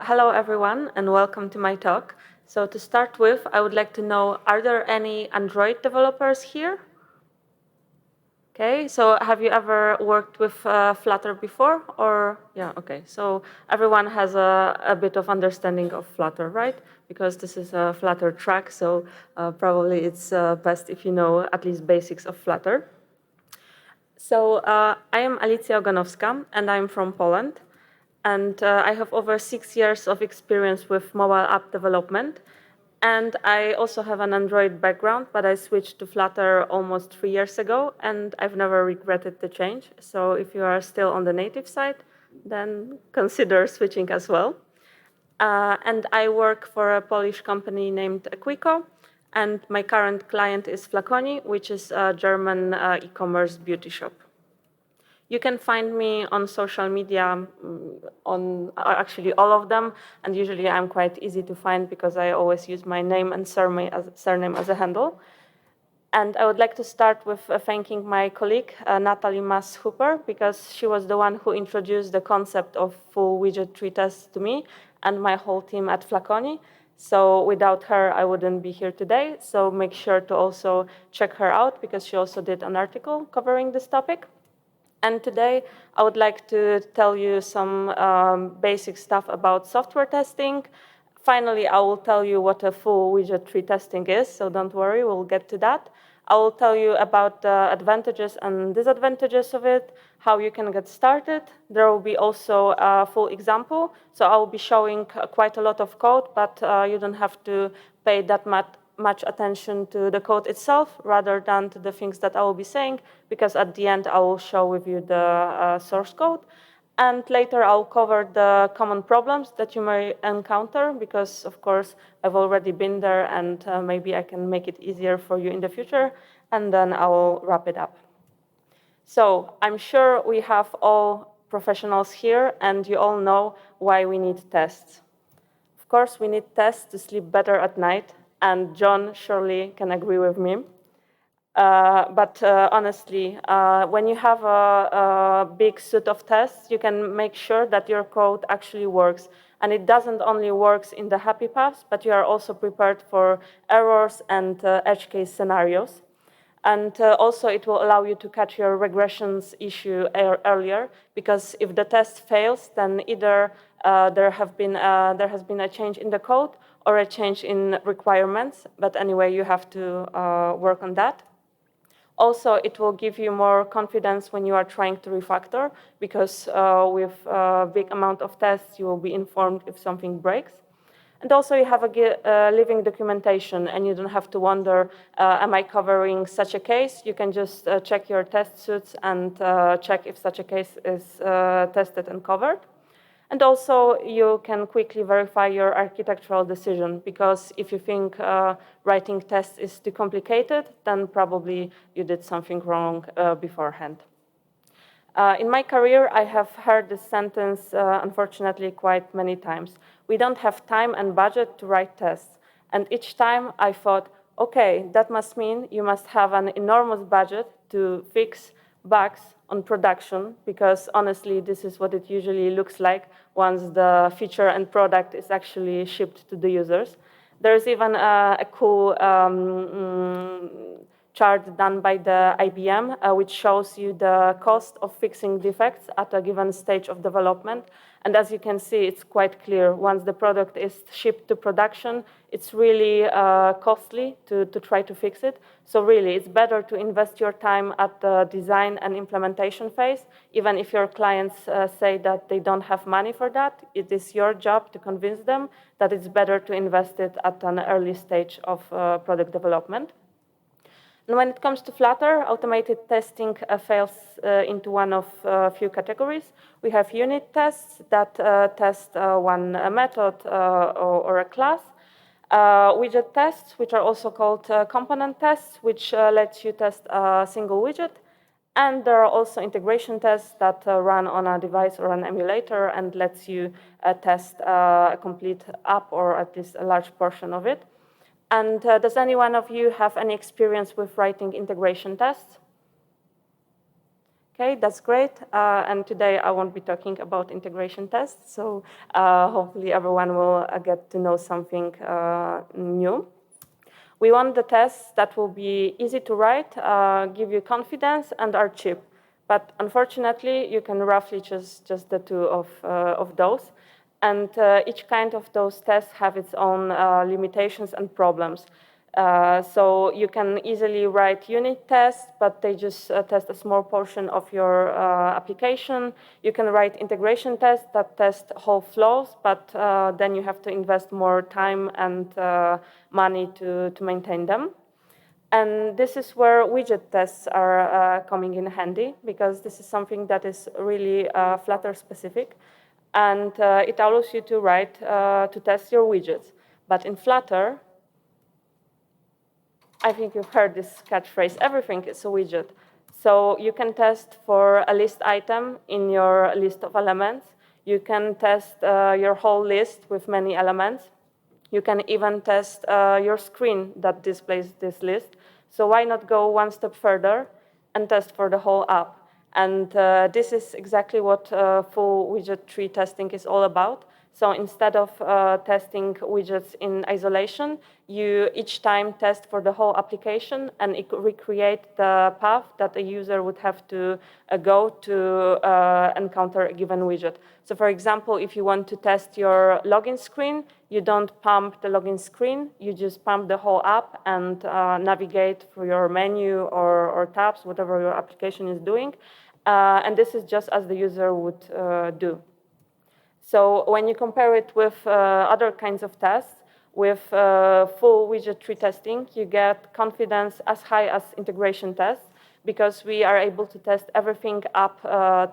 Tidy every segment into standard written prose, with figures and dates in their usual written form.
Hello, everyone, and welcome to my talk. So to start with, I would like to know, are there any Android developers here? Okay, so have you ever worked with Flutter before? Or, yeah, okay, so everyone has a bit of understanding of Flutter, right? Because this is a Flutter track, so probably it's best if you know at least basics of Flutter. So I am Alicja Ogonowska, and I'm from Poland. And I have over 6 years of experience with mobile app development. And I also have an Android background, but I switched to Flutter almost 3 years ago, and I've never regretted the change. So if you are still on the native side, then consider switching as well. And I work for a Polish company named Equico, and my current client is Flaconi, which is a German e-commerce beauty shop. You can find me on social media, on actually all of them, and usually I'm quite easy to find because I always use my name and surname as a handle. And I would like to start with thanking my colleague, Natalie Mas-Hooper, because she was the one who introduced the concept of full widget tree tests to me and my whole team at Flaconi. So without her, I wouldn't be here today. So make sure to also check her out because she also did an article covering this topic. And today, I would like to tell you some basic stuff about software testing. Finally, I will tell you what a full widget tree testing is, so don't worry, we'll get to that. I will tell you about the advantages and disadvantages of it, how you can get started. There will be also a full example, so I will be showing quite a lot of code, but you don't have to pay that much attention to the code itself rather than to the things that I will be saying, because at the end I will show with you the source code. And later I'll cover the common problems that you may encounter, because of course I've already been there and maybe I can make it easier for you in the future, and then I will wrap it up. So I'm sure we have all professionals here and you all know why we need tests. Of course, we need tests to sleep better at night, and John surely can agree with me. But honestly, when you have a big suite of tests, you can make sure that your code actually works. And it doesn't only work in the happy paths, but you are also prepared for errors and edge case scenarios. And also, it will allow you to catch your regressions issue earlier, because if the test fails, then either there has been a change in the code or a change in requirements. But anyway, you have to work on that. Also, it will give you more confidence when you are trying to refactor, because with a big amount of tests, you will be informed if something breaks. And also, you have a living documentation, and you don't have to wonder, am I covering such a case? You can just check your test suits and check if such a case is tested and covered. And also, you can quickly verify your architectural decision, because if you think writing tests is too complicated, then probably you did something wrong beforehand. In my career, I have heard this sentence, unfortunately, quite many times. We don't have time and budget to write tests. And each time I thought, okay, that must mean you must have an enormous budget to fix bugs on production, because honestly, this is what it usually looks like once the feature and product is actually shipped to the users. There's even a cool chart done by the IBM, which shows you the cost of fixing defects at a given stage of development. And as you can see, it's quite clear. Once the product is shipped to production, it's really costly to try to fix it. So really, it's better to invest your time at the design and implementation phase, even if your clients say that they don't have money for that. It is your job to convince them that it's better to invest it at an early stage of product development. And when it comes to Flutter, automated testing falls into one of a few categories. We have unit tests that test one method or a class. Widget tests, which are also called component tests, which lets you test a single widget. And there are also integration tests that run on a device or an emulator and lets you test a complete app, or at least a large portion of it. And does any one of you have any experience with writing integration tests? Okay, that's great. And today I won't be talking about integration tests, so hopefully everyone will get to know something new. We want the tests that will be easy to write, give you confidence, and are cheap. But unfortunately, you can roughly choose just the two of those. And each kind of those tests have its own limitations and problems. So you can easily write unit tests, but they just test a small portion of your application. You can write integration tests that test whole flows, but then you have to invest more time and money to maintain them. And this is where widget tests are coming in handy, because this is something that is really Flutter specific. And it allows you to write, to test your widgets. But in Flutter, I think you've heard this catchphrase, everything is a widget. So you can test for a list item in your list of elements. You can test your whole list with many elements. You can even test your screen that displays this list. So why not go one step further and test for the whole app? And this is exactly what full widget tree testing is all about. So instead of testing widgets in isolation, you each time test for the whole application and recreate the path that a user would have to go to encounter a given widget. So for example, if you want to test your login screen, you don't pump the login screen, you just pump the whole app and navigate through your menu or tabs, whatever your application is doing. And this is just as the user would do. So when you compare it with other kinds of tests, with full widget tree testing, you get confidence as high as integration tests, because we are able to test everything up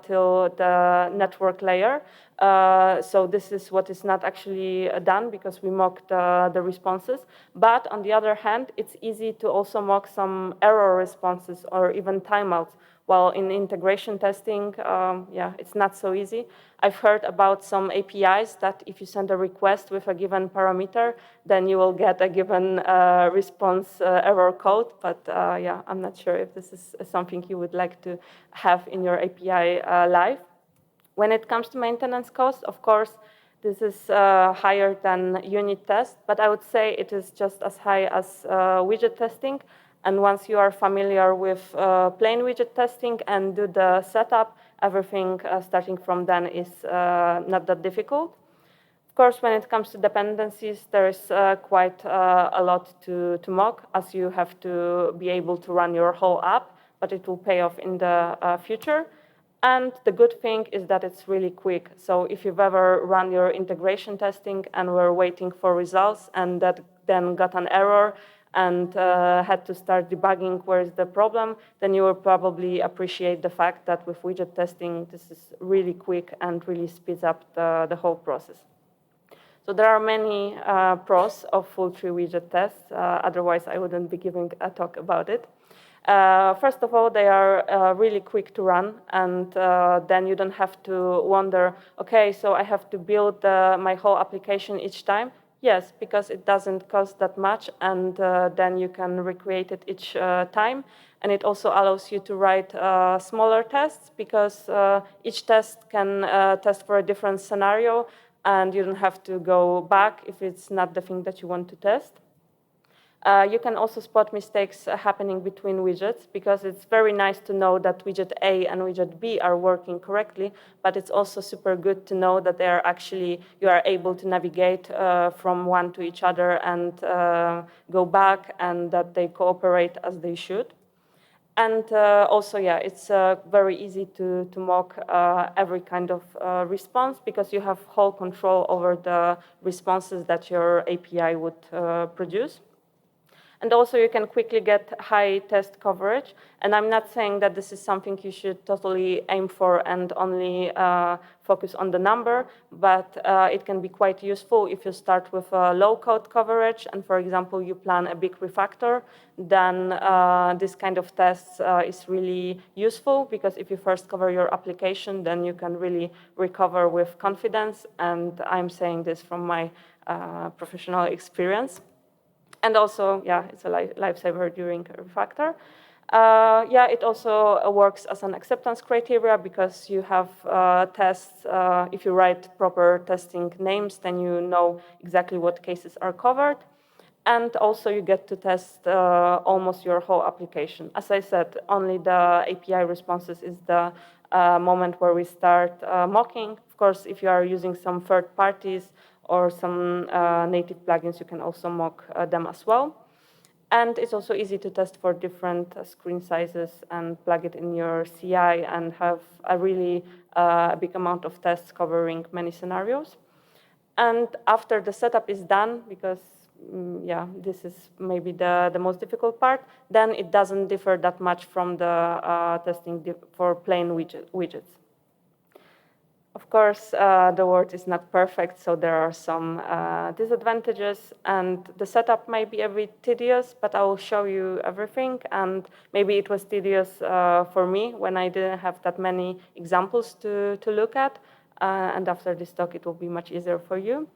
till the network layer. So this is what is not actually done, because we mock the responses. But on the other hand, it's easy to also mock some error responses or even timeouts. While in integration testing, yeah, it's not so easy. I've heard about some APIs that if you send a request with a given parameter, then you will get a given response error code. But yeah, I'm not sure if this is something you would like to have in your API live. When it comes to maintenance cost, of course, this is higher than unit test, but I would say it is just as high as widget testing. And once you are familiar with plain widget testing and do the setup, everything starting from then is not that difficult. Of course, when it comes to dependencies, there is quite a lot to mock, as you have to be able to run your whole app, but it will pay off in the future. And the good thing is that it's really quick. So if you've ever run your integration testing and were waiting for results and that then got an error and had to start debugging where's the problem, then you will probably appreciate the fact that with widget testing, this is really quick and really speeds up the whole process. So there are many pros of full tree widget tests. Otherwise, I wouldn't be giving a talk about it. First of all, they are really quick to run, and then you don't have to wonder, okay, so I have to build my whole application each time. Yes, because it doesn't cost that much, and then you can recreate it each time. And it also allows you to write smaller tests, because each test can test for a different scenario, and you don't have to go back if it's not the thing that you want to test. You can also spot mistakes happening between widgets, because it's very nice to know that widget A and widget B are working correctly, but it's also super good to know that they are actually, you are able to navigate from one to each other and go back, and that they cooperate as they should. And also, yeah, it's very easy to mock every kind of response, because you have whole control over the responses that your API would produce. And also, you can quickly get high test coverage. And I'm not saying that this is something you should totally aim for and only focus on the number, but it can be quite useful if you start with a low-code coverage. And for example, you plan a big refactor, then this kind of tests is really useful, because if you first cover your application, then you can really recover with confidence. And I'm saying this from my professional experience. And also, yeah, it's a lifesaver during a refactor. Yeah, it also works as an acceptance criteria because you have tests. If you write proper testing names, then you know exactly what cases are covered. And also you get to test almost your whole application. As I said, only the API responses is the moment where we start mocking. Of course, if you are using some third parties or some native plugins, you can also mock them as well. And it's also easy to test for different screen sizes and plug it in your CI and have a really big amount of tests covering many scenarios. And after the setup is done, because yeah, this is maybe the most difficult part, then it doesn't differ that much from the testing for plain widgets. Of course, the world is not perfect, so there are some disadvantages, and the setup might be a bit tedious, but I will show you everything. And maybe it was tedious for me when I didn't have that many examples to look at, and after this talk, it will be much easier for you.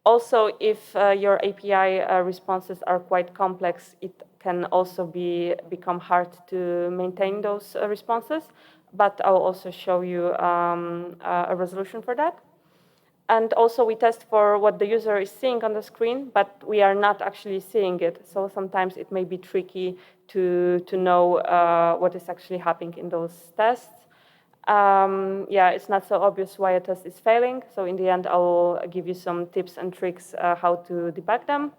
Also, if your API responses are quite complex, it can also become hard to maintain those responses. But I'll also show you a resolution for that. And also we test for what the user is seeing on the screen, but we are not actually seeing it. So sometimes it may be tricky to know what is actually happening in those tests. Yeah, it's not so obvious why a test is failing. So in the end, I will give you some tips and tricks how to debug them.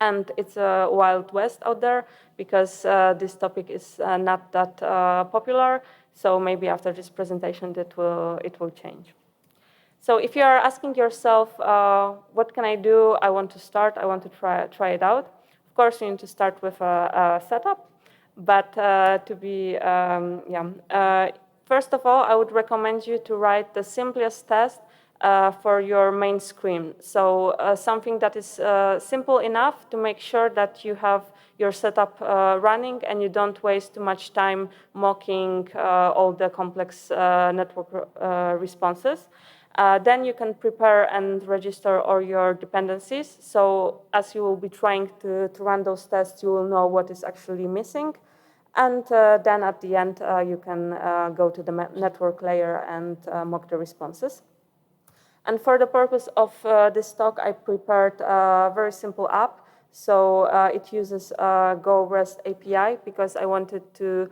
And it's a wild west out there because this topic is not that popular. So maybe after this presentation, it will change. So if you are asking yourself, what can I do? I want to start. I want to try it out. Of course, you need to start with a setup. But first of all, I would recommend you to write the simplest test for your main screen. So something that is simple enough to make sure that you have your setup running and you don't waste too much time mocking all the complex network responses. Then you can prepare and register all your dependencies. So as you will be trying to run those tests, you will know what is actually missing. And then at the end, you can go to the network layer and mock the responses. And for the purpose of this talk, I prepared a very simple app. So it uses Go REST API because I wanted to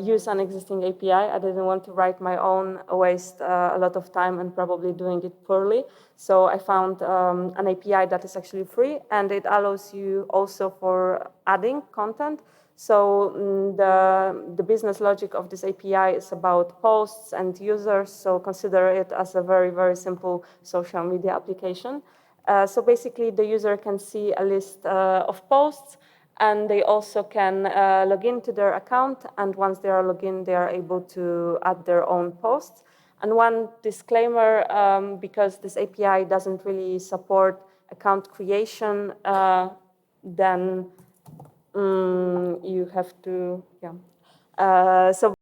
use an existing API. I didn't want to write my own, waste a lot of time and probably doing it poorly. So I found an API that is actually free, and it allows you also for adding content. So the business logic of this API is about posts and users, so consider it as a very, very simple social media application. So basically, the user can see a list of posts, and they also can log into their account, and once they are logged in, they are able to add their own posts. And one disclaimer, because this API doesn't really support account creation, then you have to, so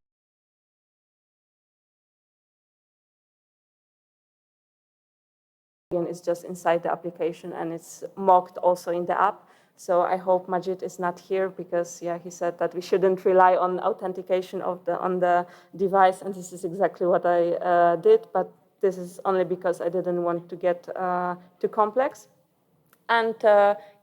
it's just inside the application and it's mocked also in the app. So I hope Majid is not here because he said that we shouldn't rely on authentication on the device, and this is exactly what I did, but this is only because I didn't want to get too complex. And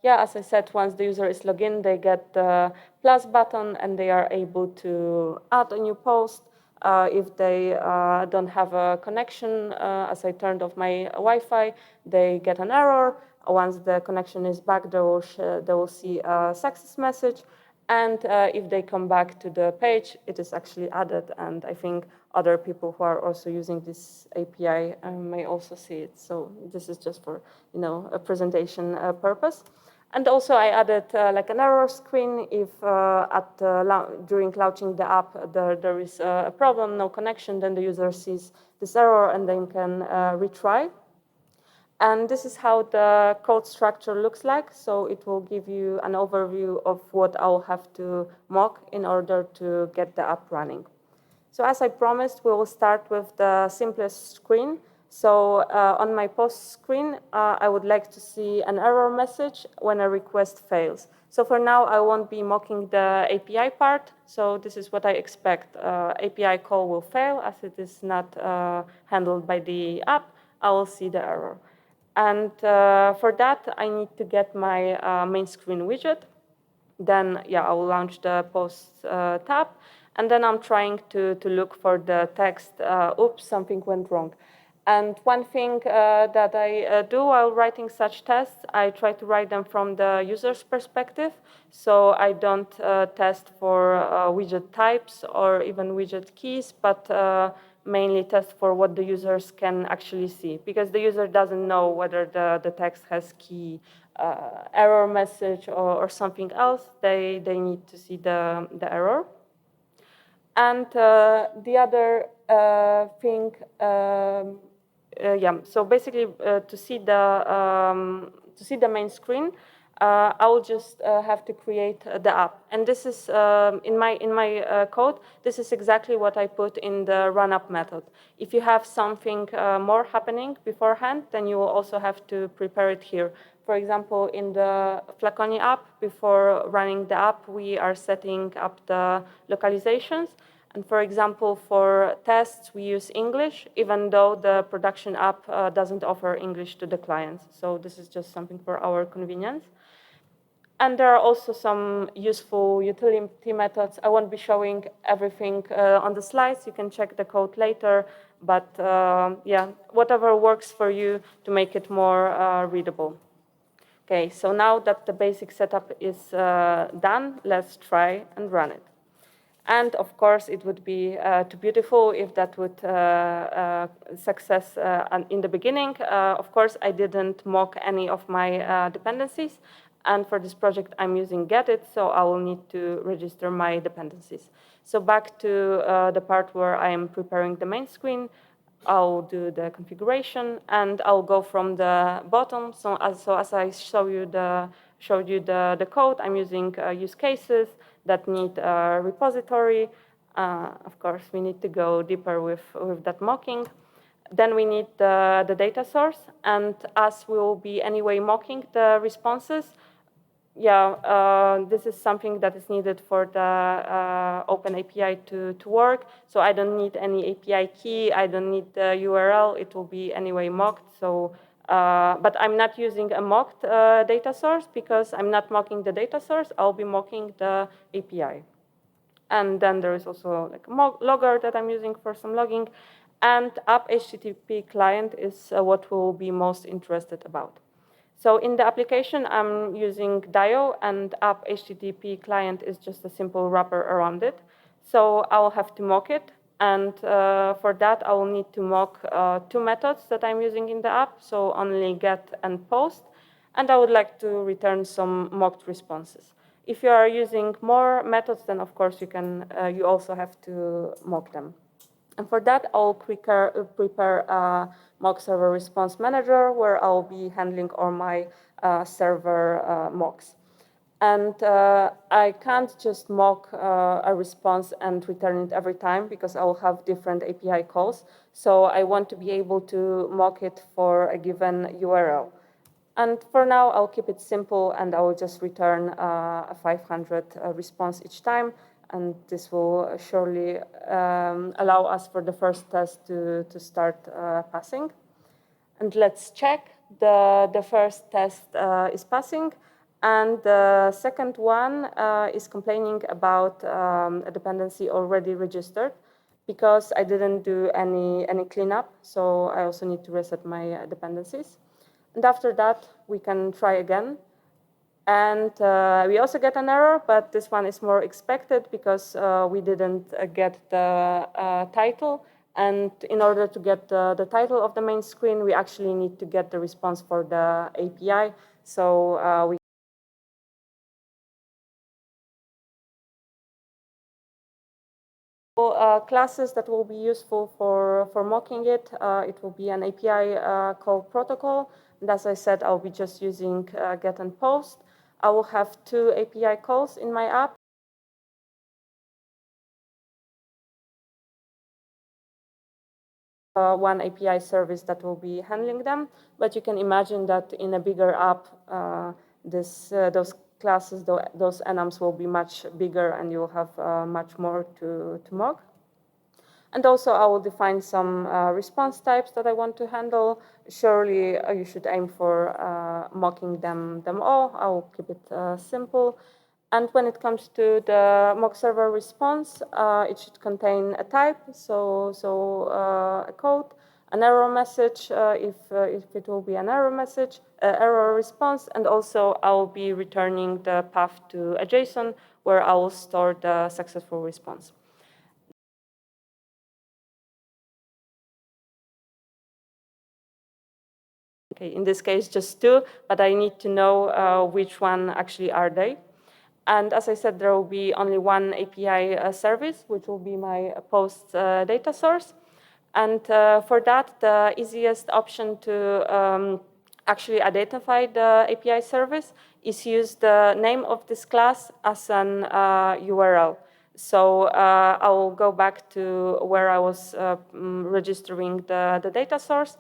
as I said, once the user is logged in, they get the plus button and they are able to add a new post. If they don't have a connection, as I turned off my Wi-Fi, they get an error. Once the connection is back, they will see a success message. And if they come back to the page, it is actually added. And I think other people who are also using this API may also see it. So this is just for a presentation purpose. And also I added like an error screen if during launching the app there is a problem, no connection, then the user sees this error and then can retry. And this is how the code structure looks like. So it will give you an overview of what I'll have to mock in order to get the app running. So as I promised, we will start with the simplest screen. So on my post screen, I would like to see an error message when a request fails. So for now, I won't be mocking the API part. So this is what I expect. API call will fail as it is not handled by the app. I will see the error. And for that, I need to get my main screen widget. Then, yeah, I will launch the post tab. And then I'm trying to look for the text, oops, something went wrong. And one thing that I do while writing such tests, I try to write them from the user's perspective. So I don't test for widget types or even widget keys, but mainly test for what the users can actually see. Because the user doesn't know whether the text has key error message or something else. They need to see the error. And the other thing, yeah. So basically, to see the main screen, I will just have to create the app. And this is in my code. This is exactly what I put in the run app method. If you have something more happening beforehand, then you will also have to prepare it here. For example, in the Flaconi app, before running the app, we are setting up the localizations. And for example, for tests, we use English, even though the production app doesn't offer English to the clients. So this is just something for our convenience. And there are also some useful utility methods. I won't be showing everything on the slides. You can check the code later. But yeah, whatever works for you to make it more readable. Okay, so now that the basic setup is done, let's try and run it. And of course, it would be too beautiful if that would success in the beginning. Of course, I didn't mock any of my dependencies. And for this project, I'm using getIt, so I will need to register my dependencies. So back to the part where I am preparing the main screen. I'll do the configuration, and I'll go from the bottom. So as I showed you the code, I'm using use cases that need a repository. Of course, we need to go deeper with that mocking. Then we need the data source, and as we will be anyway mocking the responses, yeah, this is something that is needed for the Open API to work. So I don't need any API key. I don't need the URL. It will be anyway mocked. So, but I'm not using a mocked data source because I'm not mocking the data source. I'll be mocking the API. And then there is also like a logger that I'm using for some logging. And app HTTP client is what we'll be most interested about. So in the application, I'm using Dio, and app HTTP client is just a simple wrapper around it. So I will have to mock it. And for that, I will need to mock two methods that I'm using in the app, so only get and post. And I would like to return some mocked responses. If you are using more methods, then of course you also have to mock them. And for that, I'll prepare a mock server response manager where I'll be handling all my server mocks. And I can't just mock a response and return it every time because I will have different API calls. So I want to be able to mock it for a given URL. And for now, I'll keep it simple, and I will just return a 500 response each time. And this will surely allow us for the first test to start passing. And let's check. The first test is passing. And the second one is complaining about a dependency already registered because I didn't do any cleanup. So I also need to reset my dependencies. And after that, we can try again. And we also get an error, but this one is more expected because we didn't get the title. And in order to get the title of the main screen, we actually need to get the response for the API. So we classes that will be useful for mocking it. It will be an API call protocol. And as I said, I'll be just using get and post. I will have two API calls in my app. one API service that will be handling them, but you can imagine that in a bigger app, those classes, those enums will be much bigger and you'll have much more to mock. And also I will define some response types that I want to handle. Surely you should aim for mocking them all. I will keep it simple. And when it comes to the mock server response, it should contain a type, so a code, an error message, if it will be an error message, error response, and also I will be returning the path to a JSON where I will store the successful response. Okay, in this case, just two, but I need to know which one actually are they. And as I said, there will be only one API service, which will be my post data source. And for that, the easiest option to actually identify the API service is use the name of this class as an URL. So I will go back to where I was registering the data source,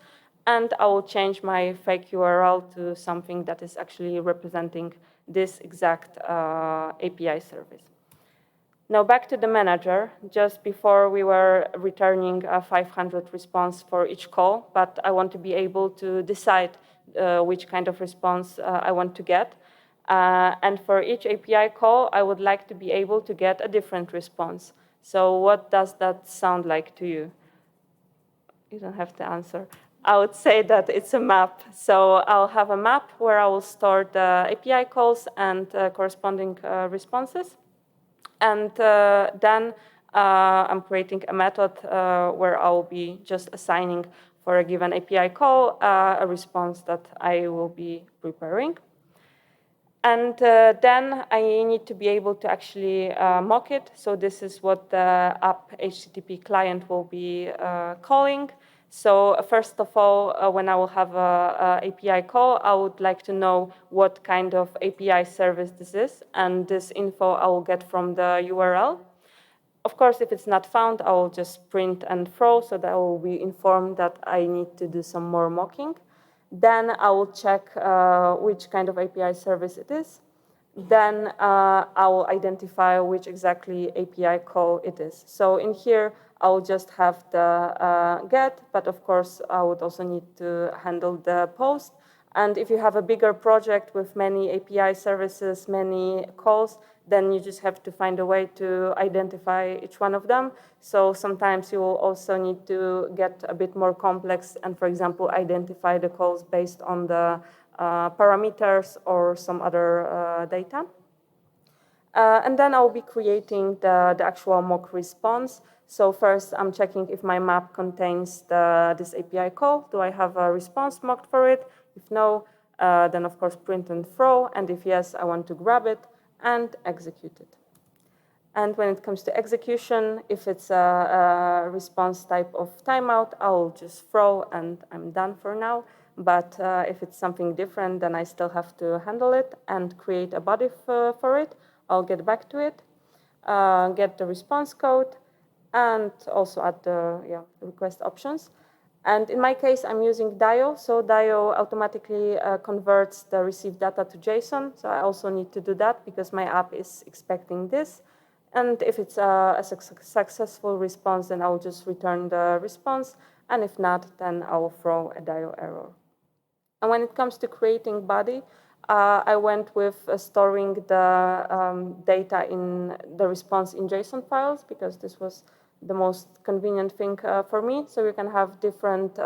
and I will change my fake URL to something that is actually representing this exact API service. Now back to the manager. Just before we were returning a 500 response for each call, but I want to be able to decide which kind of response I want to get. And for each API call, I would like to be able to get a different response. So what does that sound like to you? You don't have to answer. I would say that it's a map. So I'll have a map where I will store the API calls and corresponding responses. And then I'm creating a method where I'll be just assigning for a given API call a response that I will be preparing. And then I need to be able to actually mock it. So this is what the app HTTP client will be calling. So first of all, when I will have a API call, I would like to know what kind of API service this is. And this info I will get from the URL. Of course, if it's not found, I will just print and throw so that I will be informed that I need to do some more mocking. Then I will check which kind of API service it is. Then I will identify which exactly API call it is. So in here, I will just have the get, but of course, I would also need to handle the post. And if you have a bigger project with many API services, many calls, then you just have to find a way to identify each one of them. So sometimes you will also need to get a bit more complex and, for example, identify the calls based on the parameters or some other data. And then I'll be creating the actual mock response. So first, I'm checking if my map contains this API call. Do I have a response mocked for it? If no, then of course print and throw. And if yes, I want to grab it and execute it. And when it comes to execution, if it's a response type of timeout, I'll just throw and I'm done for now. But if it's something different, then I still have to handle it and create a body for it. I'll get back to it, get the response code, and also add the request options. And in my case, I'm using DIO. So DIO automatically converts the received data to JSON. So I also need to do that because my app is expecting this. And if it's a successful response, then I'll just return the response. And if not, then I will throw a DIO error. And when it comes to creating body, I went with storing the data in the response in JSON files because this was the most convenient thing for me. So you can have different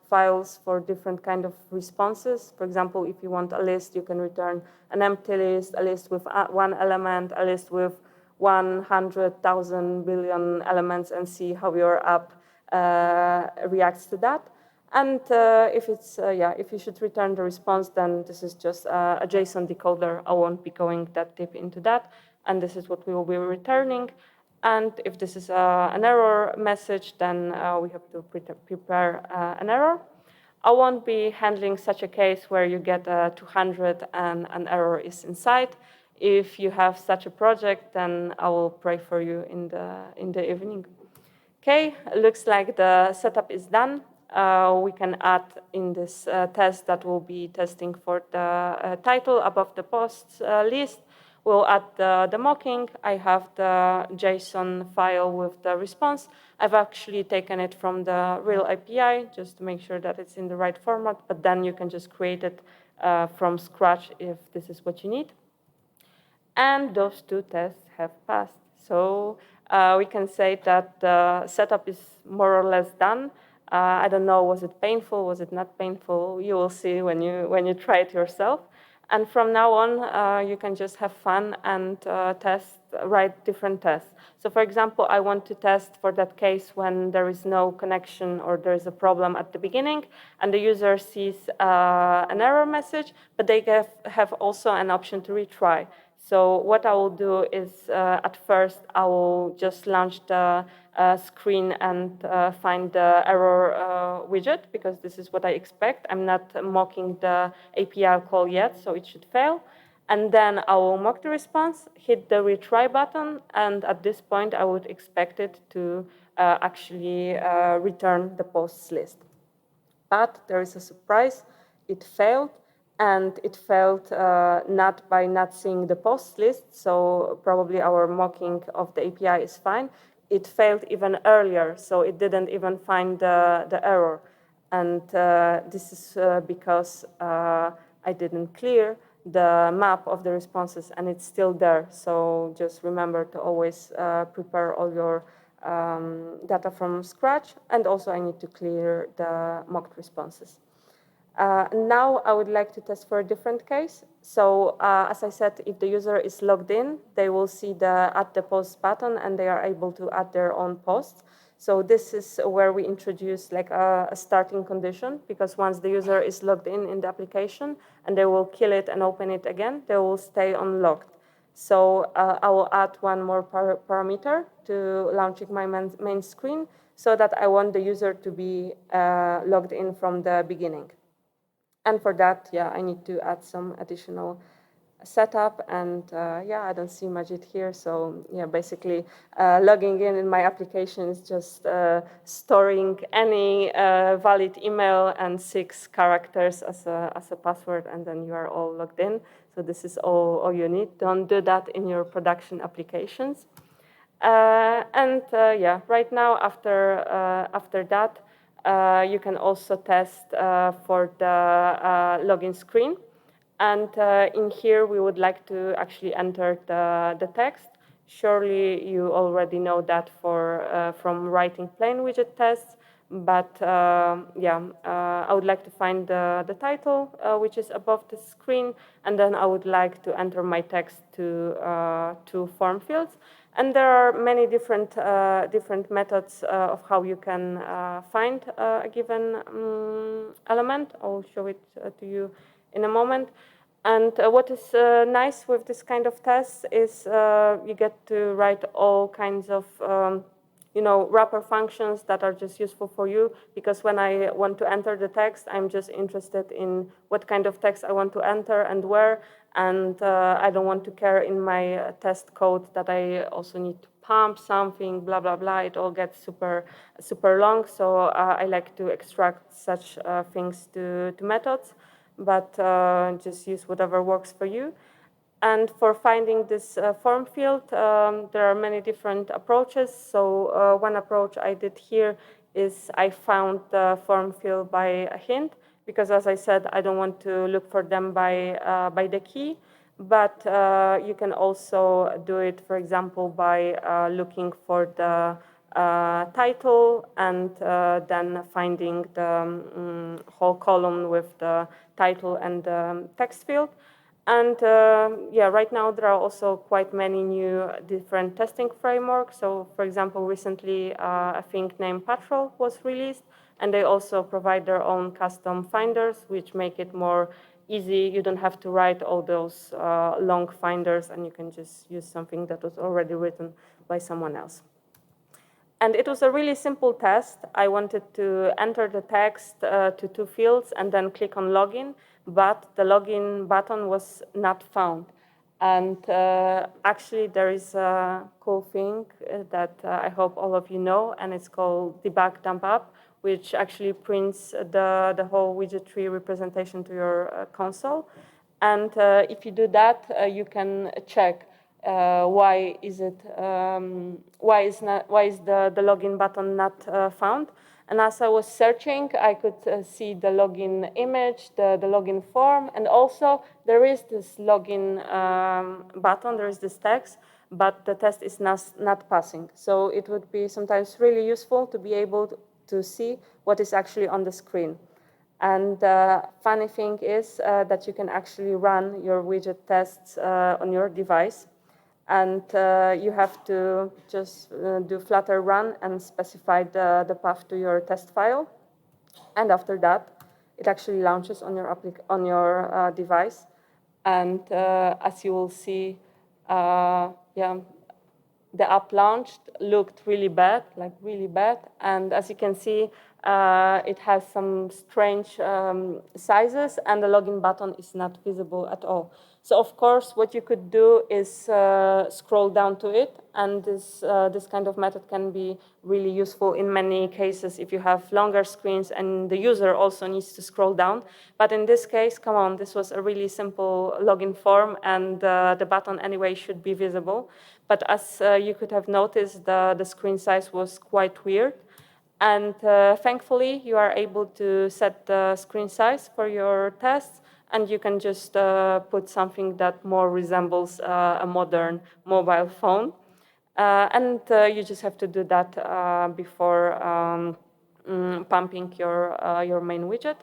files for different kind of responses. For example, if you want a list, you can return an empty list, a list with one element, a list with 100,000 billion elements, and see how your app reacts to that. And if you should return the response, then this is just a JSON decoder. I won't be going that deep into that. And this is what we will be returning. And if this is an error message, then we have to prepare an error. I won't be handling such a case where you get 200 and an error is inside. If you have such a project, then I will pray for you in the evening. Okay, looks like the setup is done. We can add in this test that will be testing for the title above the posts list. We'll add the mocking. I have the JSON file with the response. I've actually taken it from the real API just to make sure that it's in the right format, but then you can just create it from scratch if this is what you need. And those two tests have passed. So we can say that the setup is more or less done. I don't know, was it painful? Was it not painful? You will see when you try it yourself. And from now on, you can just have fun and write different tests. So for example, I want to test for that case when there is no connection or there is a problem at the beginning and the user sees an error message, but they have also an option to retry. So what I will do is, at first, I will just launch the screen and find the error widget, because this is what I expect. I'm not mocking the API call yet, so it should fail. And then I will mock the response, hit the retry button, and at this point, I would expect it to actually return the posts list. But there is a surprise. It failed, and it failed not by not seeing the post list, so probably our mocking of the API is fine. It failed even earlier, so it didn't even find the error. And this is because I didn't clear the map of the responses, and it's still there. So just remember to always prepare all your data from scratch, and also I need to clear the mocked responses. Now I would like to test for a different case. So as I said, if the user is logged in, they will see the add the post button and they are able to add their own posts. So this is where we introduce like a starting condition, because once the user is logged in the application and they will kill it and open it again, they will stay unlocked. So I will add one more parameter to launching my main screen so that I want the user to be logged in from the beginning. And for that, yeah, I need to add some additional setup, and yeah, I don't see Majid here, so yeah, basically logging in my application is just storing any valid email and 6 characters as a password, and then you are all logged in. So this is all you need. Don't do that in your production applications. Yeah, right now after that, you can also test for the login screen. And in here, we would like to actually enter the text. Surely you already know that from writing plain widget tests. But yeah, I would like to find the title, which is above the screen. And then I would like to enter my text to form fields. And there are many different methods of how you can find a given element. I'll show it to you in a moment. And what is nice with this kind of tests is you get to write all kinds of wrapper functions that are just useful for you, because when I want to enter the text, I'm just interested in what kind of text I want to enter and where, and I don't want to care in my test code that I also need to pump something, blah, blah, blah. It all gets super long, so I like to extract such things to methods, but just use whatever works for you. And for finding this form field, there are many different approaches. So one approach I did here is I found the form field by a hint, because as I said, I don't want to look for them by the key. But you can also do it, for example, by looking for the title and then finding the whole column with the title and the text field. And yeah, right now there are also quite many new different testing frameworks. So for example, recently I think mp4 was released, and they also provide their own custom finders, which make it more easy. You don't have to write all those long finders, and you can just use something that was already written by someone else. And it was a really simple test. I wanted to enter the text to 2 fields and then click on login, but the login button was not found. And actually, there is a cool thing that I hope all of you know, and it's called debug dump up, which actually prints the whole widget tree representation to your console. And if you do that, you can check why is the login button not found. And as I was searching, I could see the login image, the login form, and also there is this login button, there is this text, but the test is not passing. So it would be sometimes really useful to be able to see what is actually on the screen. And the funny thing is that you can actually run your widget tests on your device. And you have to just do flutter run and specify the path to your test file. And after that, it actually launches on your device. And as you will see, yeah, the app launched looked really bad, like really bad. And as you can see, it has some strange sizes, and the login button is not visible at all. So of course, what you could do is scroll down to it, and this kind of method can be really useful in many cases if you have longer screens and the user also needs to scroll down. But in this case, come on, this was a really simple login form, and the button anyway should be visible. But as you could have noticed, the screen size was quite weird. And thankfully, you are able to set the screen size for your tests, and you can just put something that more resembles a modern mobile phone. And you just have to do that before pumping your main widget.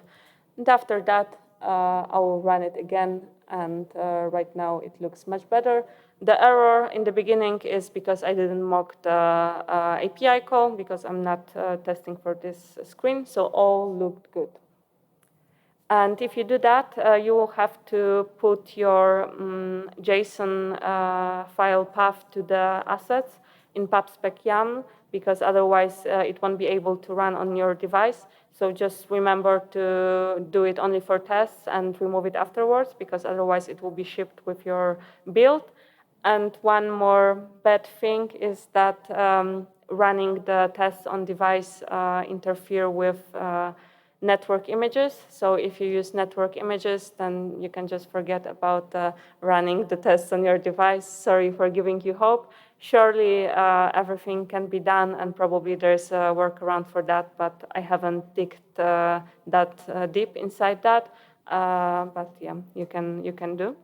And after that, I will run it again, and right now it looks much better. The error in the beginning is because I didn't mock the API call, because I'm not testing for this screen, so all looked good. And if you do that, you will have to put your JSON file path to the assets in pubspec YAML, because otherwise it won't be able to run on your device. So just remember to do it only for tests and remove it afterwards, because otherwise it will be shipped with your build. And one more bad thing is that running the tests on device interfere with network images. So if you use network images, then you can just forget about running the tests on your device. Sorry for giving you hope. Surely everything can be done, and probably there's a workaround for that, but I haven't digged that deep inside that. But yeah, you can do.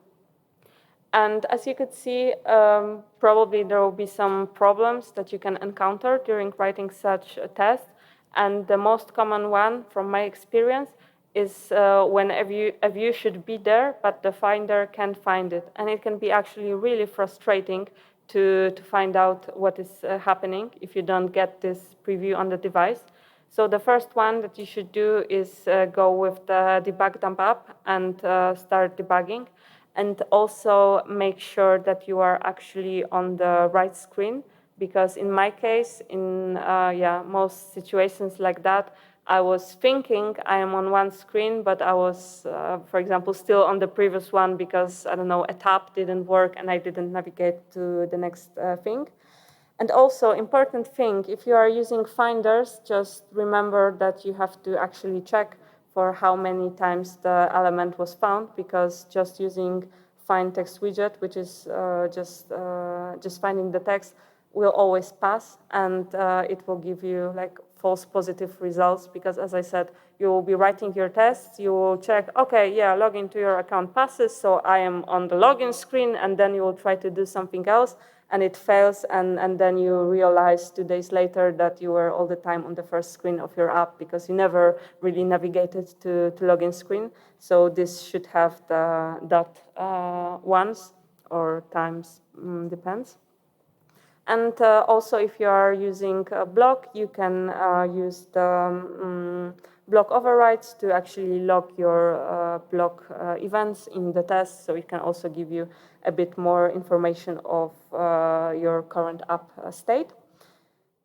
And as you could see, probably there will be some problems that you can encounter during writing such a test. And the most common one, from my experience, is when a view should be there, but the finder can't find it. And it can be actually really frustrating to find out what is happening if you don't get this preview on the device. So the first one that you should do is go with the debug dump up and start debugging. And also make sure that you are actually on the right screen, because in my case, in most situations like that, I was thinking I am on one screen, but I was, for example, still on the previous one because, I don't know, a tab didn't work and I didn't navigate to the next thing. And also, important thing, if you are using finders, just remember that you have to actually check for how many times the element was found, because just using find text widget, which is just finding the text, will always pass, and it will give you like false positive results, because as I said, you will be writing your tests, you will check, okay, yeah, login to your account passes, so I am on the login screen, and then you will try to do something else, and it fails, and then you realize 2 days later that you were all the time on the first screen of your app because you never really navigated to login screen. So this should have the dot once or times, depends. And also, if you are using a block, you can use the block overrides to actually log your block events in the test. So it can also give you a bit more information of your current app state.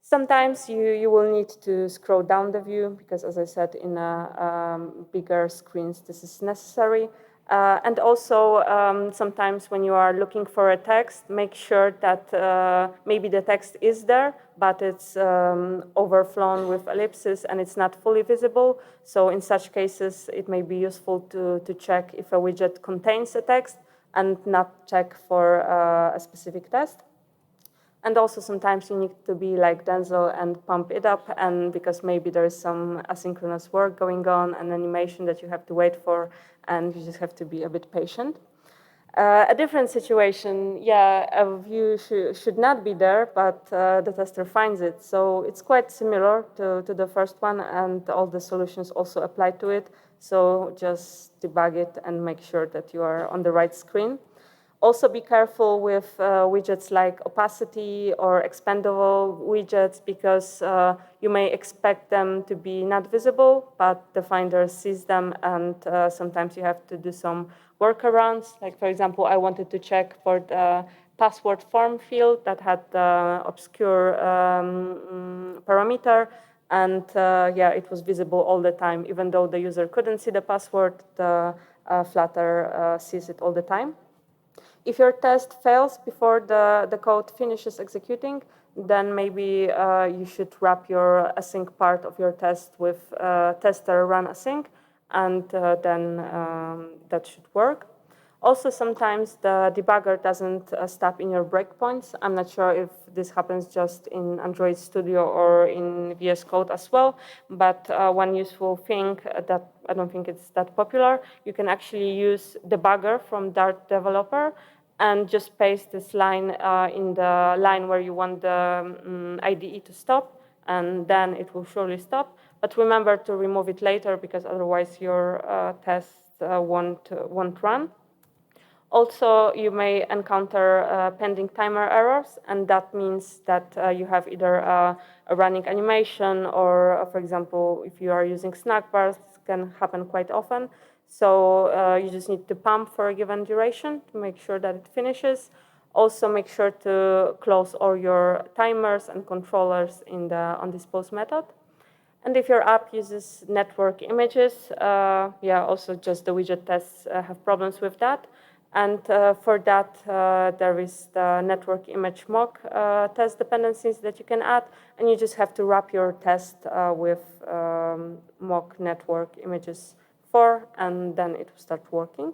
Sometimes you will need to scroll down the view because, as I said, in bigger screens this is necessary. And also, sometimes when you are looking for a text, make sure that maybe the text is there, but it's overflown with ellipses and it's not fully visible. So in such cases, it may be useful to check if a widget contains a text and not check for a specific test. And also sometimes you need to be like Denzel and pump it up, and because maybe there is some asynchronous work going on and animation that you have to wait for, and you just have to be a bit patient. A different situation, yeah, a view should not be there, but the tester finds it. So it's quite similar to the first one, and all the solutions also apply to it. So just debug it and make sure that you are on the right screen. Also be careful with widgets like opacity or expandable widgets, because you may expect them to be not visible, but the Finder sees them, and sometimes you have to do some workarounds. Like, for example, I wanted to check for the password form field that had the obscure parameter, and yeah, it was visible all the time. Even though the user couldn't see the password, the Flutter sees it all the time. If your test fails before the code finishes executing, then maybe you should wrap your async part of your test with tester run async, and then that should work. Also, sometimes the debugger doesn't stop in your breakpoints. I'm not sure if this happens just in Android Studio or in VS Code as well, but one useful thing that I don't think it's that popular, you can actually use debugger from Dart developer and just paste this line in the line where you want the IDE to stop, and then it will surely stop. But remember to remove it later, because otherwise your test won't run. Also, you may encounter pending timer errors, and that means that you have either a running animation or, for example, if you are using snack bars, this can happen quite often. So you just need to pump for a given duration to make sure that it finishes. Also, make sure to close all your timers and controllers in the onDispose method. And if your app uses network images, yeah, also just the widget tests have problems with that. And for that, there is the network image mock test dependencies that you can add, and you just have to wrap your test with mock network images 4, and then it will start working.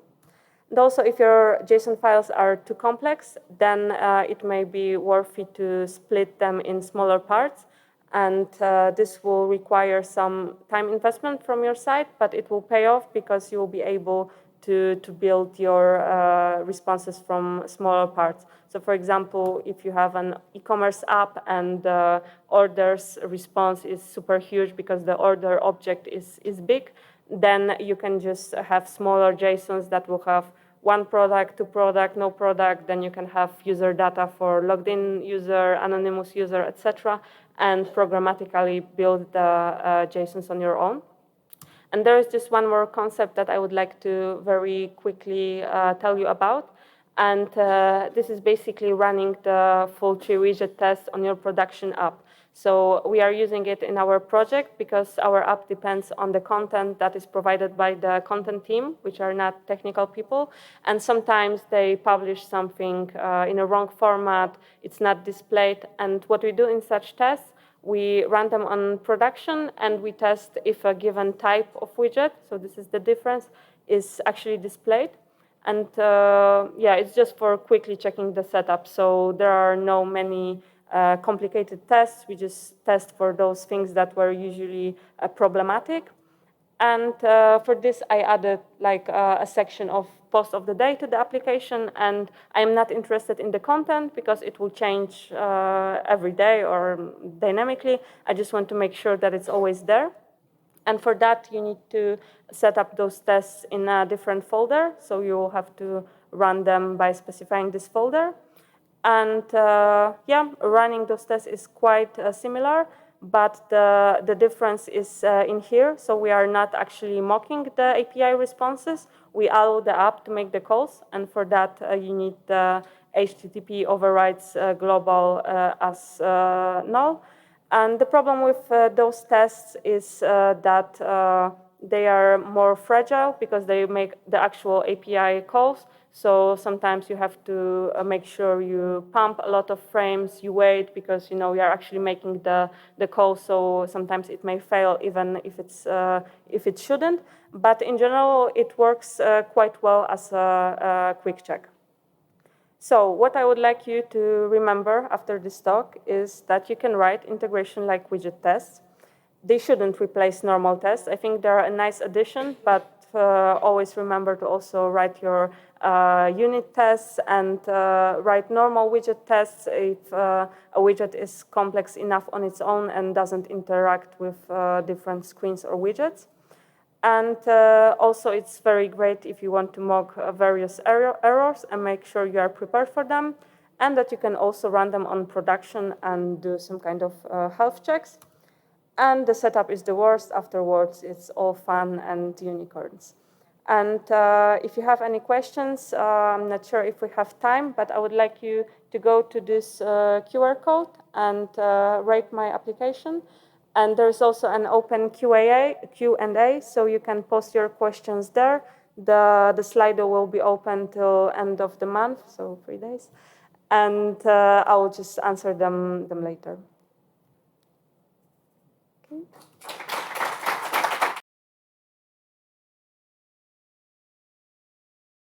And also, if your JSON files are too complex, then it may be worthy to split them in smaller parts. And this will require some time investment from your side, but it will pay off, because you will be able to build your responses from smaller parts. So for example, if you have an e-commerce app and the orders response is super huge because the order object is big, then you can just have smaller JSONs that will have one product, two product, no product. Then you can have user data for logged in user, anonymous user, etc., and programmatically build the JSONs on your own. And there is just one more concept that I would like to very quickly tell you about. And this is basically running the full tree widget test on your production app. So we are using it in our project because our app depends on the content that is provided by the content team, which are not technical people. And sometimes they publish something in a wrong format, it's not displayed. And what we do in such tests, we run them on production, and we test if a given type of widget, so this is the difference, is actually displayed. And yeah, it's just for quickly checking the setup. So there are no many complicated tests. We just test for those things that were usually problematic. And for this, I added like a section of post of the day to the application. And I'm not interested in the content because it will change every day or dynamically. I just want to make sure that it's always there. And for that, you need to set up those tests in a different folder. So you will have to run them by specifying this folder. And yeah, running those tests is quite similar, but the difference is in here. So we are not actually mocking the API responses. We allow the app to make the calls, and for that you need the HTTP overrides global as null. And the problem with those tests is that they are more fragile because they make the actual API calls. So sometimes you have to make sure you pump a lot of frames, you wait because you are actually making the call. So sometimes it may fail even if it shouldn't. But in general, it works quite well as a quick check. So what I would like you to remember after this talk is that you can write integration like widget tests. They shouldn't replace normal tests. I think they're a nice addition, but always remember to also write your unit tests and write normal widget tests if a widget is complex enough on its own and doesn't interact with different screens or widgets. And also, it's very great if you want to mock various errors and make sure you are prepared for them, and that you can also run them on production and do some kind of health checks. And the setup is the worst. Afterwards, it's all fun and unicorns. And if you have any questions, I'm not sure if we have time, but I would like you to go to this QR code and rate my application. And there's also an open Q&A, so you can post your questions there. The Slido will be open till end of the month, so 3 days. And I will just answer them later. Okay.